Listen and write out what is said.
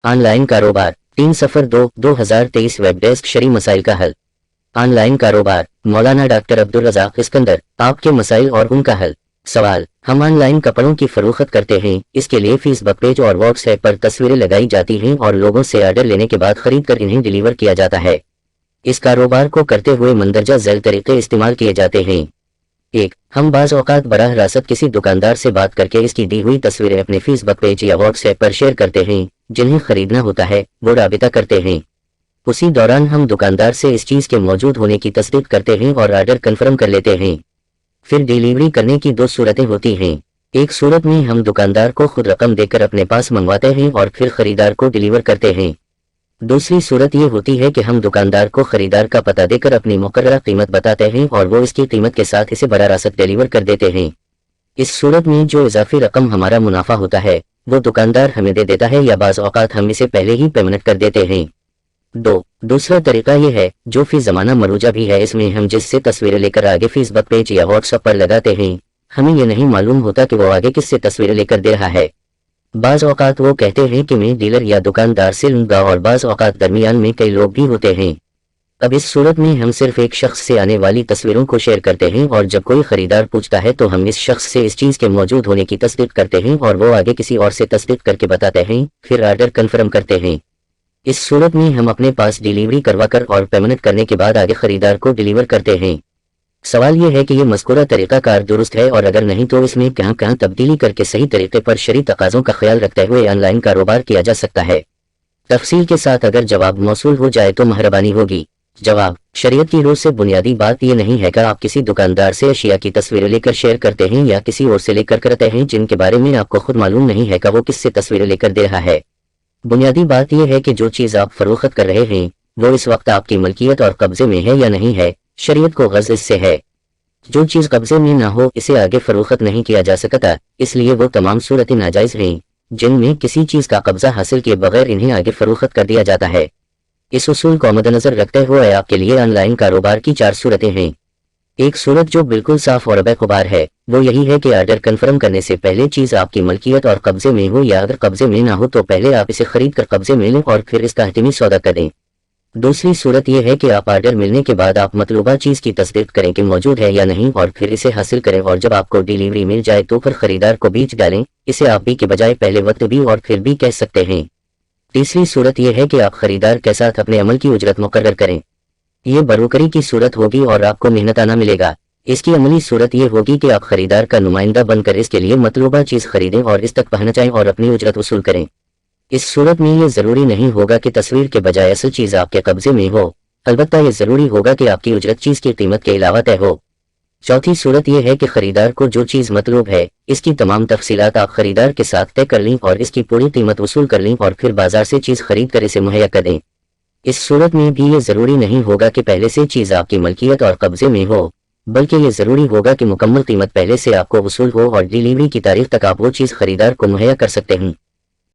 Online कारोबार 3-02-2023 web desk शरी मसाइल का हल। ऑनलाइन कारोबार मौलाना डॉक्टर अब्दुल रज़ाक इस्कंदर, आपके मसाइल और उनका हल। सवाल, हम ऑनलाइन कपड़ों की फरोख्त करते हैं, इसके लिए फेसबुक पेज और व्हाट्सएप पर तस्वीरें लगाई जाती हैं और लोगों से ऑर्डर लेने के बाद खरीद कर इन्हें डिलीवर किया जाता है। इस कारोबार को करते हुए मंदरजा झैल तरीके इस्तेमाल किए जाते हैं। 1. हम बाज़ औक़ात बराह रास्त किसी दुकानदार से बात करके इसकी दी हुई तस्वीरें अपने फेसबुक पेज या व्हाट्सएप पर शेयर करते हैं। जिन्हें खरीदना होता है वो राबिता करते हैं। उसी दौरान हम दुकानदार से इस चीज़ के मौजूद होने की तस्दीक करते हैं और ऑर्डर कन्फर्म कर लेते हैं। फिर डिलीवरी करने की 2 सूरतें होती हैं। एक सूरत में हम दुकानदार को खुद रकम देकर अपने पास मंगवाते हैं और फिर खरीदार को डिलीवर करते हैं। दूसरी सूरत ये होती है कि हम दुकानदार को खरीदार का पता देकर अपनी मुकर्ररा कीमत बताते हैं और वो इसकी कीमत के साथ इसे बराह रास्त डिलीवर कर देते हैं। इस सूरत में जो इजाफी रकम हमारा मुनाफा होता है वो दुकानदार हमें दे देता है या बाज़ औक़ात हम इसे पहले ही पेमेंट कर देते हैं। 2. दूसरा तरीका ये है जो फी ज़माना मरूजा भी है। इसमें हम जिससे तस्वीरें लेकर आगे फेसबुक पेज या व्हाट्सएप पर लगाते हैं, हमें ये नहीं मालूम होता कि वो आगे किससे तस्वीरें लेकर दे रहा है। बाज़ औक़ात वो कहते हैं कि मैं डीलर या दुकानदार से लूँगा और बाज़ औक़ात दरमियान में कई लोग भी होते हैं। अब इस सूरत में हम सिर्फ एक शख्स से आने वाली तस्वीरों को शेयर करते हैं और जब कोई खरीदार पूछता है तो हम इस शख्स से इस चीज़ के मौजूद होने की तस्दीक करते हैं और वो आगे किसी और से तस्दीक करके बताते हैं, फिर ऑर्डर कन्फर्म करते हैं। इस सूरत में हम अपने पास डिलीवरी करवाकर और पेमेंट करने के बाद आगे खरीदार को डिलीवर करते हैं। सवाल यह है कि यह मज़कूरा तरीका कार दुरुस्त है और अगर नहीं तो इसमें कहाँ कहाँ तब्दीली करके सही तरीके पर शरई तकाज़ों का ख्याल रखते हुए ऑनलाइन कारोबार किया जा सकता है। तफसील के साथ अगर जवाब मौसूल हो जाए तो मेहरबानी होगी। जवाब, शरीयत की रूह से बुनियादी बात यह नहीं है कि आप किसी दुकानदार से अशिया की तस्वीरें लेकर शेयर करते हैं या किसी और से लेकर करते हैं जिनके बारे में आपको खुद मालूम नहीं है कि वो किससे तस्वीरें लेकर दे रहा है। बुनियादी बात यह है कि जो चीज़ आप फरोख्त कर रहे हैं वो इस वक्त आपकी मलकियत और कब्जे में है या नहीं है। शरीयत को गर्ज इससे है जो चीज़ कब्जे में ना हो इसे आगे फरोख्त नहीं किया जा सकता, इसलिए वो तमाम सूरतें नाजायज़ हैं जिनमें किसी चीज़ का कब्जा हासिल किए बगैर इन्हें आगे फरोख्त कर दिया जाता है। इस उसूल को मद्देनजर रखते हुए आपके लिए ऑनलाइन कारोबार की 4 सूरतें हैं। एक सूरत जो बिल्कुल साफ और बेखुबार है वो यही है कि ऑर्डर कन्फर्म करने से पहले चीज़ आपकी मलकियत और कब्जे में हो, या अगर कब्जे में ना हो तो पहले आप इसे खरीद कर कब्जे में लें और फिर इसका हतमी सौदा करें। दूसरी सूरत यह है कि आप ऑर्डर मिलने के बाद आप मतलूबा चीज़ की तस्दीक करें कि मौजूद है या नहीं और फिर इसे हासिल करें और जब आपको डिलीवरी मिल जाए तो फिर खरीदार को बीच डालें। इसे आप भी के बजाय पहले वक्त भी और फिर भी कह सकते हैं। तीसरी सूरत यह है कि आप खरीदार के साथ अपने अमल की उजरत मुकर्रर करें। ये बरोकरी की सूरत होगी और आपको मेहनताना मिलेगा। इसकी अमली सूरत यह होगी कि आप खरीदार का नुमाइंदा बनकर इसके लिए मतलूबा चीज़ खरीदें और इस तक पहुंचाएं और अपनी उजरत वसूल करें। इस सूरत में ये ज़रूरी नहीं होगा कि तस्वीर के बजाय असल चीज़ आपके कब्जे में हो, अलबत्ता ये ज़रूरी होगा कि आपकी उजरत चीज़ की कीमत के अलावा तय हो। चौथी सूरत यह है कि खरीदार को जो चीज़ मतलूब है इसकी तमाम तफसीलात आप खरीदार के साथ तय कर लें और इसकी पूरी कीमत वसूल कर लें और फिर बाजार से चीज़ खरीद कर इसे मुहैया कर दें। इस सूरत में भी ये ज़रूरी नहीं होगा कि पहले से चीज़ आपकी मलकियत और कब्जे में हो, बल्कि ये ज़रूरी होगा कि मुकम्मल कीमत पहले से आपको वसूल हो और डिलीवरी की तारीख तक आप वो चीज़ खरीदार को मुहैया कर सकते हैं।